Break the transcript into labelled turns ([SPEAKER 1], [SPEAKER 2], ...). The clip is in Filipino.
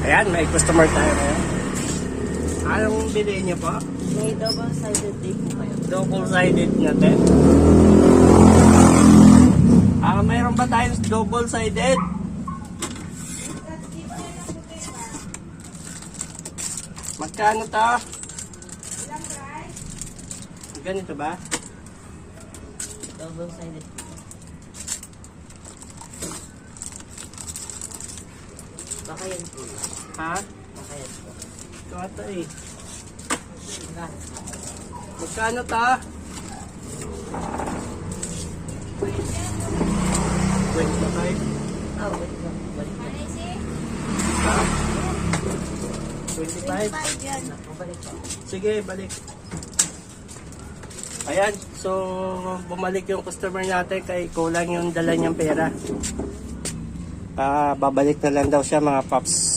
[SPEAKER 1] Ayan, may customer tayo ngayon. Anong bilhin niyo po?
[SPEAKER 2] May double-sided tape po kayo.
[SPEAKER 1] Double-sided natin. Mayroon ba tayong double-sided? Magkano to? Ganito ba?
[SPEAKER 2] Double-sided po. Baka yan po.
[SPEAKER 1] Ha?
[SPEAKER 2] Baka yan po.
[SPEAKER 1] Ito ata eh.
[SPEAKER 2] Magkano?
[SPEAKER 1] Magkano to? 25.
[SPEAKER 2] Ah, wait lang. Balik na.
[SPEAKER 1] Ha? 25?
[SPEAKER 2] Mabalik po.
[SPEAKER 1] Sige, balik. Ayan, so bumalik yung customer natin kay kulang yung dala niyang pera. Babalik na lang daw siya mga paps.